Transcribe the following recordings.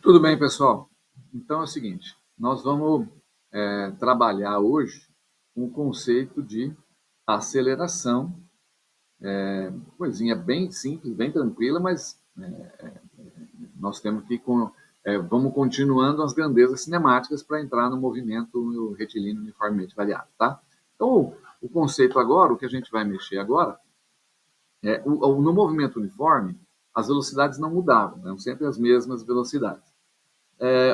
Tudo bem, pessoal? Então é o seguinte, nós vamos trabalhar hoje com o conceito de aceleração, coisinha bem simples, bem tranquila, mas nós temos que vamos continuando as grandezas cinemáticas para entrar no movimento retilíneo uniformemente variado, tá? Então, o conceito agora, o que a gente vai mexer agora, no movimento uniforme, as velocidades não mudavam, eram sempre as mesmas velocidades.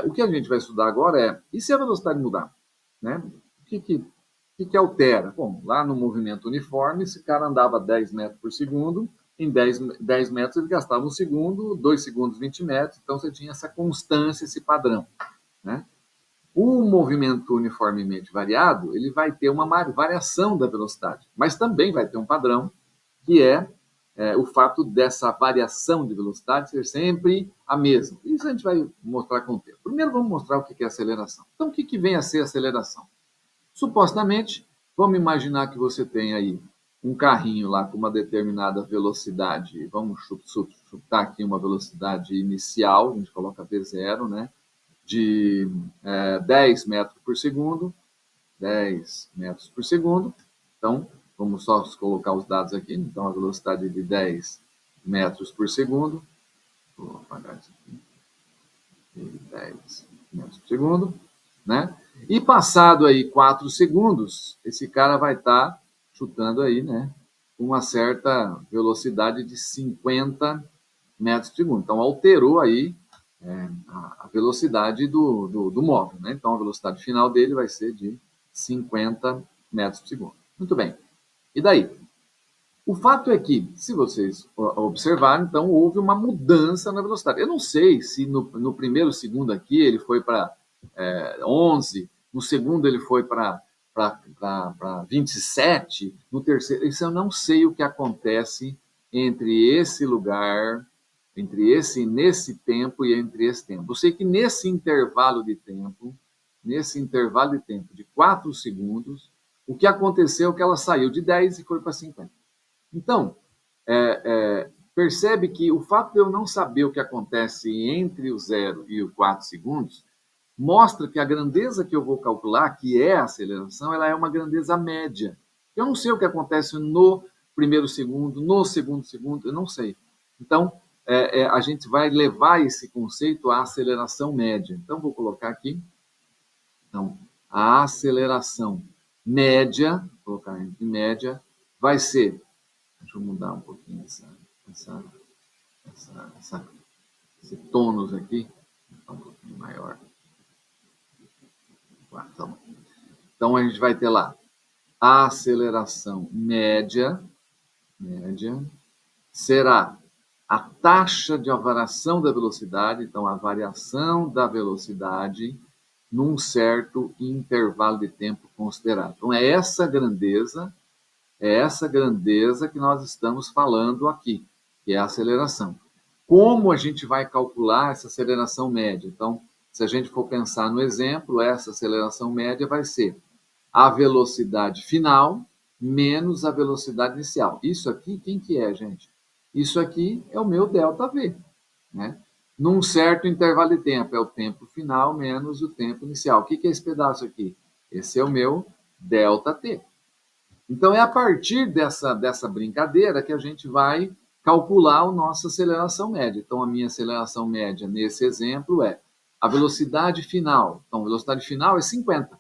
O que a gente vai estudar agora e se a velocidade mudar? Né? O que altera? Bom, lá no movimento uniforme, esse cara andava 10 metros por segundo, em 10 metros ele gastava 1 segundo, 2 segundos, 20 metros, então você tinha essa constância, esse padrão. Né? O movimento uniformemente variado, ele vai ter uma variação da velocidade, mas também vai ter um padrão, que é o fato dessa variação de velocidade ser sempre a mesma. Isso a gente vai mostrar com o tempo. Primeiro vamos mostrar o que é aceleração. Então, o que vem a ser aceleração? Supostamente, vamos imaginar que você tem aí um carrinho lá com uma determinada velocidade, vamos chutar aqui uma velocidade inicial, a gente coloca V0, né, de 10 metros por segundo, 10 metros por segundo. Então, vamos só colocar os dados aqui. Então, a velocidade de 10 metros por segundo. Vou apagar isso aqui. 10 metros por segundo. Né? E passado aí 4 segundos, esse cara vai estar chutando aí, né, uma certa velocidade de 50 metros por segundo. Então, alterou aí a velocidade do móvel. Né? Então, a velocidade final dele vai ser de 50 metros por segundo. Muito bem. E daí? O fato é que, se vocês observarem, então houve uma mudança na velocidade. Eu não sei se no primeiro segundo aqui ele foi para 11, no segundo ele foi para 27, no terceiro. Isso eu não sei o que acontece entre esse lugar, nesse tempo e entre esse tempo. Eu sei que nesse intervalo de tempo de 4 segundos, o que aconteceu é que ela saiu de 10 e foi para 50. Então, percebe que o fato de eu não saber o que acontece entre o 0 e o 4 segundos, mostra que a grandeza que eu vou calcular, que é a aceleração, ela é uma grandeza média. Eu não sei o que acontece no primeiro segundo, no segundo segundo, eu não sei. Então, a gente vai levar esse conceito à aceleração média. Então, vou colocar aqui. Então, a aceleração média, vou colocar entre média, vai ser. Deixa eu mudar um pouquinho esse tônus aqui. Um pouquinho maior. Então, a gente vai ter lá a aceleração média será a taxa de variação da velocidade, então a variação da velocidade num certo intervalo de tempo considerado. Então, é essa grandeza que nós estamos falando aqui, que é a aceleração. Como a gente vai calcular essa aceleração média? Então, se a gente for pensar no exemplo, essa aceleração média vai ser a velocidade final menos a velocidade inicial. Isso aqui, quem que é, gente? Isso aqui é o meu ΔV, né? Num certo intervalo de tempo, é o tempo final menos o tempo inicial. O que é esse pedaço aqui? Esse é o meu ΔT. Então, é a partir dessa brincadeira que a gente vai calcular a nossa aceleração média. Então, a minha aceleração média nesse exemplo é a velocidade final. Então, a velocidade final é 50. O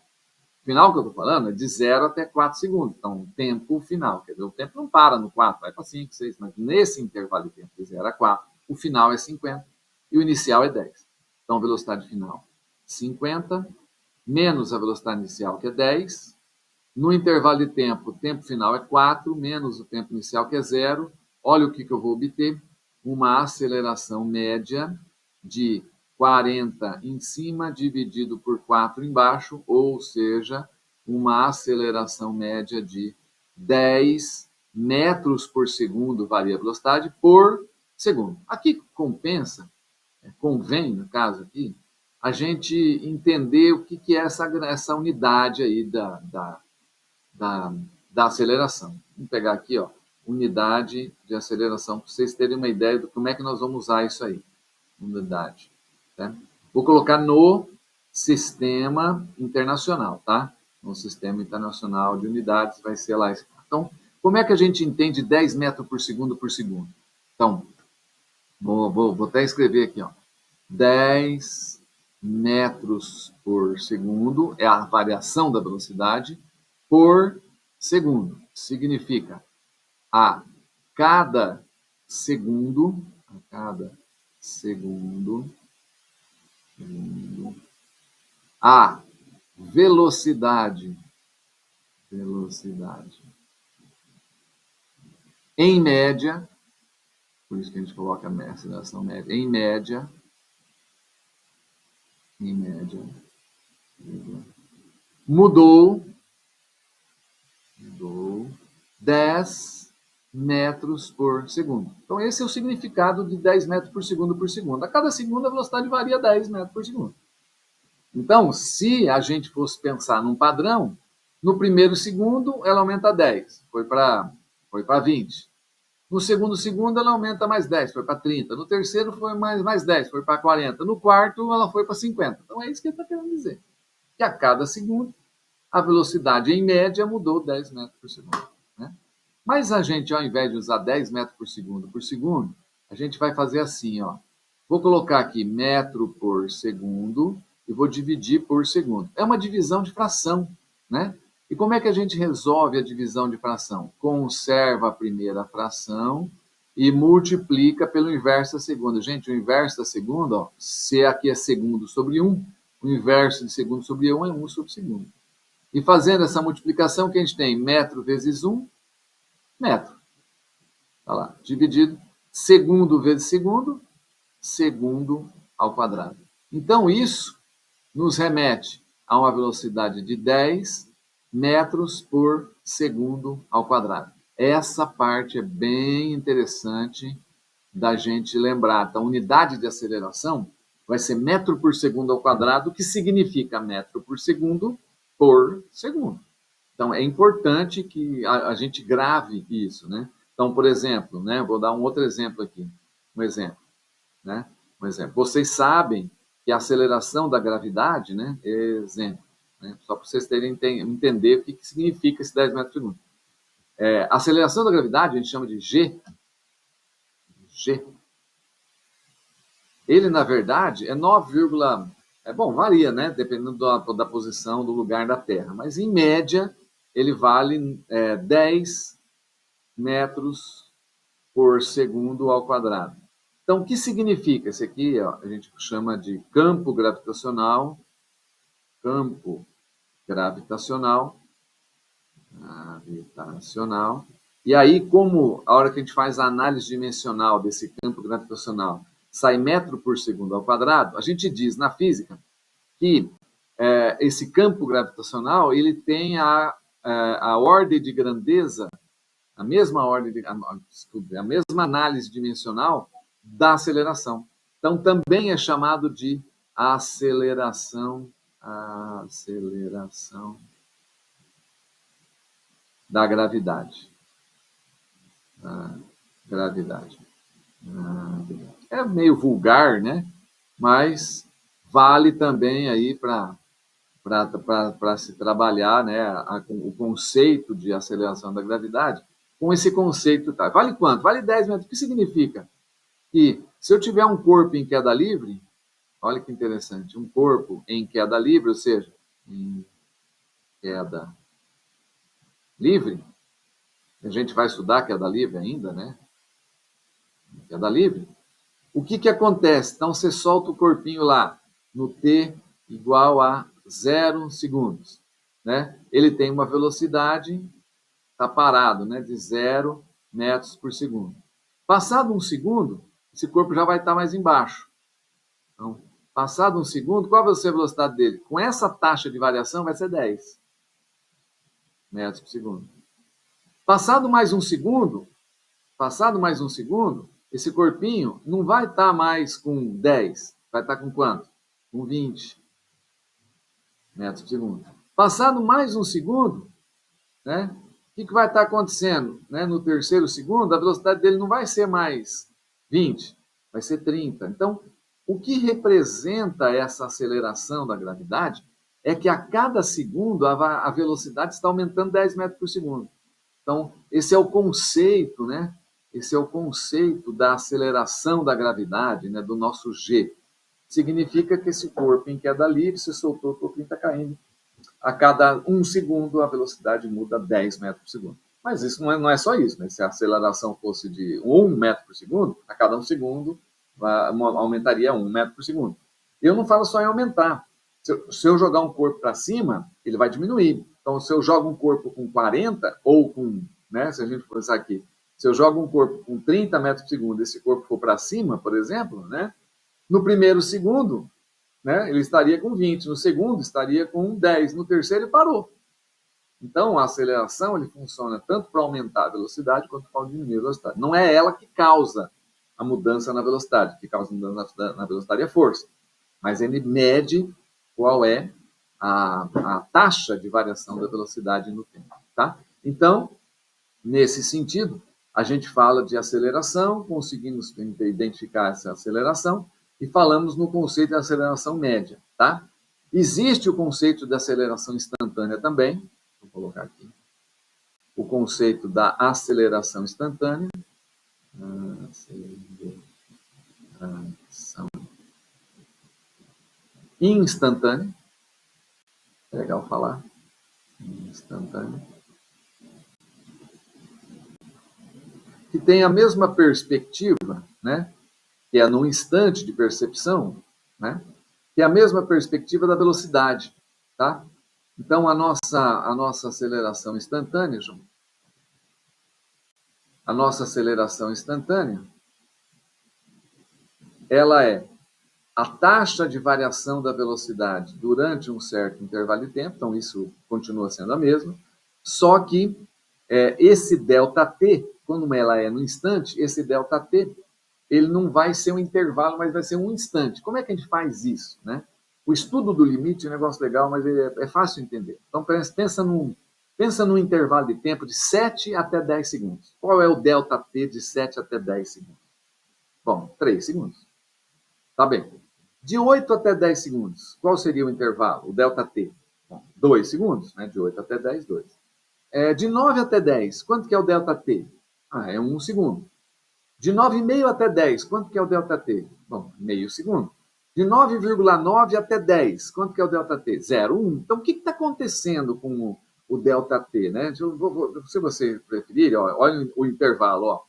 final que eu estou falando é de 0 até 4 segundos. Então, o tempo final. Quer dizer, o tempo não para no 4, vai para 5, 6, mas nesse intervalo de tempo de 0 a 4, o final é 50 e o inicial é 10. Então, a velocidade final 50 menos a velocidade inicial, que é 10. No intervalo de tempo, o tempo final é 4, menos o tempo inicial, que é 0. Olha o que eu vou obter. Uma aceleração média de 40 em cima dividido por 4 embaixo, ou seja, uma aceleração média de 10 metros por segundo, varia a velocidade, por segundo. Aqui convém, no caso aqui, a gente entender o que é essa unidade aí da aceleração. Vamos pegar aqui, ó, unidade de aceleração, para vocês terem uma ideia de como é que nós vamos usar isso aí. Unidade. Né? Vou colocar no sistema internacional, tá? No sistema internacional de unidades vai ser lá. Então, como é que a gente entende 10 metros por segundo por segundo? Então, vou até escrever aqui, ó. 10 metros por segundo é a variação da velocidade por segundo. Significa a cada segundo, a velocidade em média, por isso que a gente coloca a aceleração média, em média, mudou 10 metros por segundo. Então, esse é o significado de 10 metros por segundo por segundo. A cada segundo, a velocidade varia 10 metros por segundo. Então, se a gente fosse pensar num padrão, no primeiro segundo, ela aumenta 10, foi para 20. No segundo segundo, ela aumenta mais 10, foi para 30. No terceiro, foi mais 10, foi para 40. No quarto, ela foi para 50. Então, é isso que ele está querendo dizer. Que a cada segundo, a velocidade, em média, mudou 10 metros por segundo. Né? Mas a gente, ao invés de usar 10 metros por segundo, a gente vai fazer assim, ó. Vou colocar aqui metro por segundo e vou dividir por segundo. É uma divisão de fração, né? E como é que a gente resolve a divisão de fração? Conserva a primeira fração e multiplica pelo inverso da segunda. Gente, o inverso da segunda, ó, se aqui é segundo sobre 1, o inverso de segundo sobre 1 é 1 sobre segundo. E fazendo essa multiplicação, que a gente tem metro vezes 1, metro. Tá lá, dividido segundo vezes segundo, segundo ao quadrado. Então, isso nos remete a uma velocidade de 10 metros por segundo ao quadrado. Essa parte é bem interessante da gente lembrar. Então, unidade de aceleração vai ser metro por segundo ao quadrado, que significa metro por segundo por segundo. Então, é importante que a gente grave isso, né? Então, por exemplo, né, vou dar um outro exemplo aqui. Um exemplo. Vocês sabem que a aceleração da gravidade, né, exemplo, né, só para vocês terem entender o que significa esse 10 metros por segundo. A aceleração da gravidade a gente chama de G. Ele, na verdade, é 9, varia, né, dependendo da posição do lugar da Terra, mas em média ele vale 10 metros por segundo ao quadrado. Então, o que significa? Esse aqui, ó, a gente chama de campo gravitacional. E aí, como a hora que a gente faz a análise dimensional desse campo gravitacional sai metro por segundo ao quadrado, a gente diz na física que esse campo gravitacional ele tem a ordem de grandeza, a mesma análise dimensional da aceleração. Então, também é chamado de aceleração da gravidade. É meio vulgar, né? Mas vale também aí para se trabalhar, né, o conceito de aceleração da gravidade com esse conceito. Tá? Vale quanto? Vale 10 metros. O que significa? Que se eu tiver um corpo em queda livre, olha que interessante, um corpo em queda livre, ou seja, em queda livre, a gente vai estudar queda livre ainda, né? Queda livre. O que acontece? Então, você solta o corpinho lá, no t igual a 0 segundos. Né? Ele tem uma velocidade, está parado, né, de 0 metros por segundo. Passado um segundo, esse corpo já vai estar mais embaixo. Então, passado um segundo, qual vai ser a velocidade dele? Com essa taxa de variação, vai ser 10 metros por segundo. Passado mais um segundo, esse corpinho não vai estar mais com 10, vai estar com quanto? Com 20 metros por segundo. Passado mais um segundo, né, o que vai estar acontecendo? Né? No terceiro segundo, a velocidade dele não vai ser mais 20, vai ser 30. Então, O que representa essa aceleração da gravidade é que a cada segundo a velocidade está aumentando 10 metros por segundo. Então, esse é o conceito, né? Esse é o conceito da aceleração da gravidade, né? Do nosso G. Significa que esse corpo em queda livre, se soltou, o corpinho está caindo. A cada 1 segundo, a velocidade muda 10 metros por segundo. Mas isso não é só isso, né? Se a aceleração fosse de 1 metro por segundo, a cada 1 segundo aumentaria 1 metro por segundo. Eu não falo só em aumentar. Se eu jogar um corpo para cima, ele vai diminuir. Então, se eu jogo um corpo com 40, ou com, né, se a gente pensar aqui, se eu jogo um corpo com 30 metros por segundo, esse corpo for para cima, por exemplo, né, no primeiro segundo, né, ele estaria com 20, no segundo estaria com 10, no terceiro ele parou. Então, a aceleração ele funciona tanto para aumentar a velocidade quanto para diminuir a velocidade. Não é ela que causa a mudança na velocidade, o que causa a mudança na velocidade é força. Mas ele mede qual é a taxa de variação da velocidade no tempo. Tá? Então, nesse sentido, a gente fala de aceleração, conseguimos identificar essa aceleração e falamos no conceito de aceleração média. Tá? Existe o conceito de aceleração instantânea também. Vou colocar aqui. O conceito da aceleração instantânea. Aceleração instantânea. É legal falar. Instantânea. Que tem a mesma perspectiva, né? Que é num instante de percepção, né? Que é a mesma perspectiva da velocidade, tá? Então, a nossa aceleração instantânea, João, a nossa aceleração instantânea, ela é a taxa de variação da velocidade durante um certo intervalo de tempo, então isso continua sendo a mesma, só que esse ΔT, quando ela é no instante, esse ΔT, ele não vai ser um intervalo, mas vai ser um instante. Como é que a gente faz isso, né? O estudo do limite é um negócio legal, mas é fácil de entender. Então, pensa num intervalo de tempo de 7 até 10 segundos. Qual é o ΔT de 7 até 10 segundos? Bom, 3 segundos. Tá bem. De 8 até 10 segundos, qual seria o intervalo, o ΔT? Bom, 2 segundos, né? De 8 até 10, 2. De 9 até 10, quanto que é o ΔT? É 1 segundo. De 9,5 até 10, quanto que é o ΔT? Bom, meio segundo. De 9,9 até 10, quanto que é o ΔT? 0,1. Então, o que está acontecendo com o ΔT? Né? Se você preferir, olha o intervalo. Ó,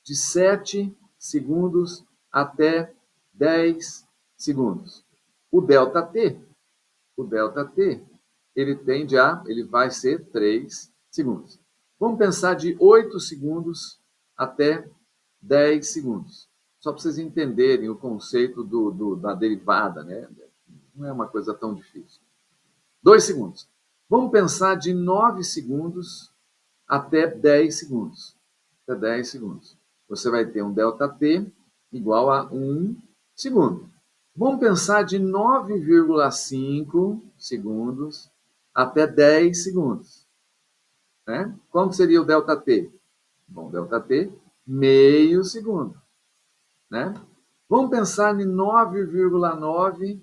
de 7 segundos até 10 segundos. O ΔT, ele vai ser 3 segundos. Vamos pensar de 8 segundos até 10 segundos. Só para vocês entenderem o conceito da derivada, né? Não é uma coisa tão difícil. 2 segundos. Vamos pensar de 9 segundos até 10 segundos. Até 10 segundos. Você vai ter um ΔT igual a 1 segundo. Vamos pensar de 9,5 segundos até 10 segundos. Né? Quanto seria o ΔT? Bom, ΔT, meio segundo. Né? Vamos pensar em 9,9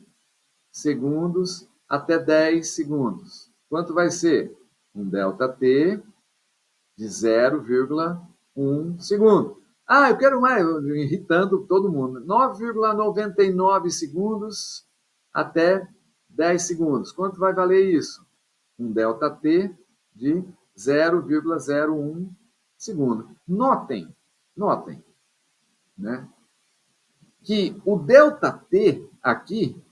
segundos até 10 segundos. Quanto vai ser? Um ΔT de 0,1 segundo. Eu quero mais, irritando todo mundo. 9,99 segundos até 10 segundos. Quanto vai valer isso? Um ΔT de 0,01 segundo. Notem, né, que o ΔT aqui,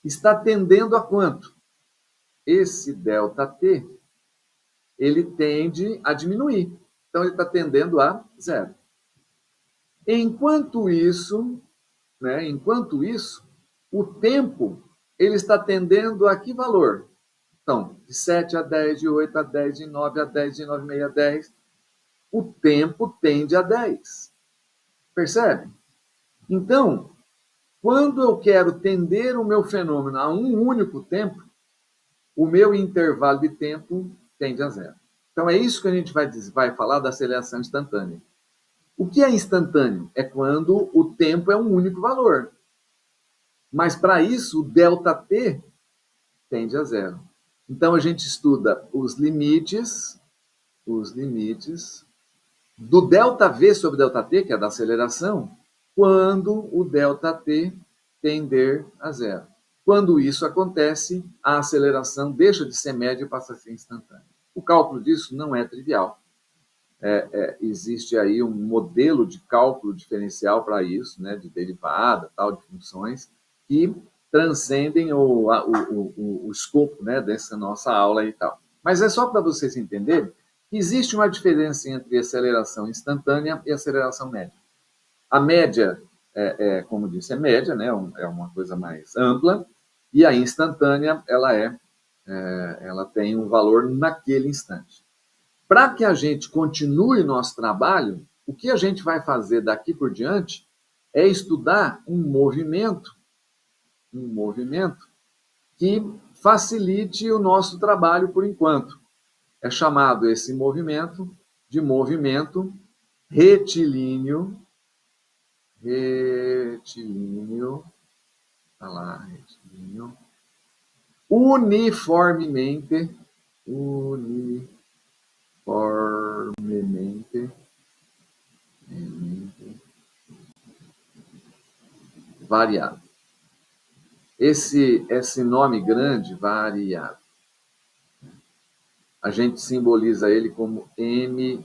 está tendendo a quanto? Esse ΔT, ele tende a diminuir. Então, ele está tendendo a 0. Enquanto isso, o tempo ele está tendendo a que valor? Então, de 7 a 10, de 8 a 10, de 9 a 10, de 9,5 a 10, o tempo tende a 10. Percebe? Então, quando eu quero tender o meu fenômeno a um único tempo, o meu intervalo de tempo tende a 0. Então, é isso que a gente vai falar da aceleração instantânea. O que é instantâneo? É quando o tempo é um único valor. Mas para isso, o ΔT tende a zero. Então a gente estuda os limites do ΔV sobre ΔT, que é da aceleração, quando o ΔT tender a zero. Quando isso acontece, a aceleração deixa de ser média e passa a ser instantânea. O cálculo disso não é trivial. Existe aí um modelo de cálculo diferencial para isso, né, de derivada, tal, de funções, que transcendem o escopo, né, dessa nossa aula e tal. Mas é só para vocês entenderem que existe uma diferença entre aceleração instantânea e aceleração média. A média, como disse, é média, né, é uma coisa mais ampla, e a instantânea, ela tem um valor naquele instante. Para que a gente continue nosso trabalho, o que a gente vai fazer daqui por diante é estudar um movimento que facilite o nosso trabalho por enquanto. É chamado esse movimento de movimento retilíneo, uniformemente variado. Esse nome grande, variado, a gente simboliza ele como MRUV.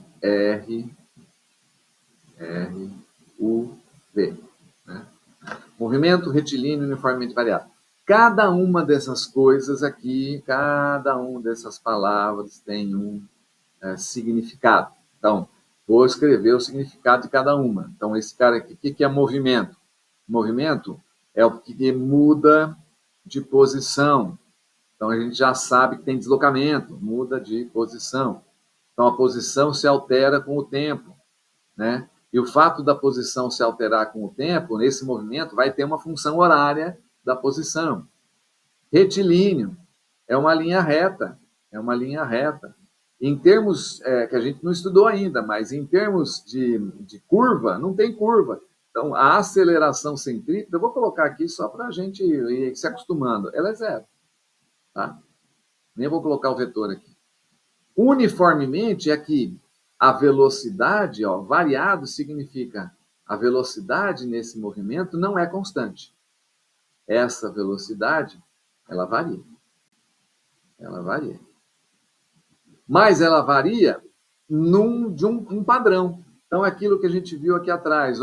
Né? Movimento retilíneo uniformemente variado. Cada uma dessas coisas aqui, cada uma dessas palavras tem um significado. Então, vou escrever o significado de cada uma. Então, esse cara aqui, o que é movimento? Movimento é o que muda de posição. Então, a gente já sabe que tem deslocamento, muda de posição. Então, a posição se altera com o tempo, né? E o fato da posição se alterar com o tempo, nesse movimento, vai ter uma função horária da posição. Retilíneo é uma linha reta, Em termos que a gente não estudou ainda, mas em termos de curva, não tem curva. Então, a aceleração centrípeta, eu vou colocar aqui só para a gente ir se acostumando, ela é zero. Tá? Nem vou colocar o vetor aqui. Uniformemente, aqui, a velocidade, variado significa a velocidade nesse movimento não é constante. Essa velocidade, ela varia. Mas ela varia de um padrão. Então, aquilo que a gente viu aqui atrás,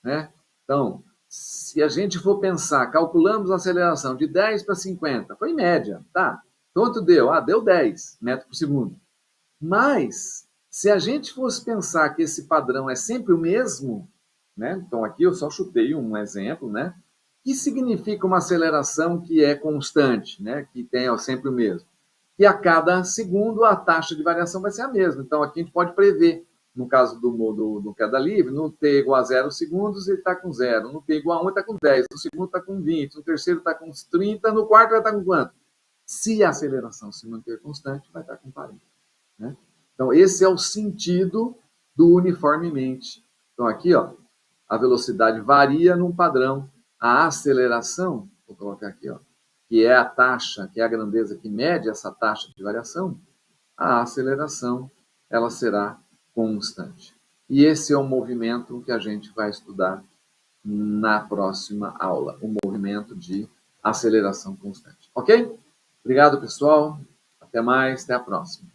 né? Então, se a gente for pensar, calculamos a aceleração de 10 para 50, foi média, tá? Quanto deu? Deu 10 metros por segundo. Mas, se a gente fosse pensar que esse padrão é sempre o mesmo, né? Então, aqui eu só chutei um exemplo, né? Que significa uma aceleração que é constante, né? Que tem sempre o mesmo. E a cada segundo a taxa de variação vai ser a mesma. Então, aqui a gente pode prever, no caso do queda livre, no t igual a 0 segundos, ele está com 0. No t igual a 1, ele está com 10. No segundo está com 20. No terceiro está com 30. No quarto vai estar com quanto? Se a aceleração se manter constante, vai estar com 40. Né? Então, esse é o sentido do uniformemente. Então, aqui, a velocidade varia num padrão. A aceleração, vou colocar aqui, que é a taxa, que é a grandeza que mede essa taxa de variação, a aceleração ela será constante. E esse é o movimento que a gente vai estudar na próxima aula, o movimento de aceleração constante. Ok? Obrigado, pessoal. Até mais, até a próxima.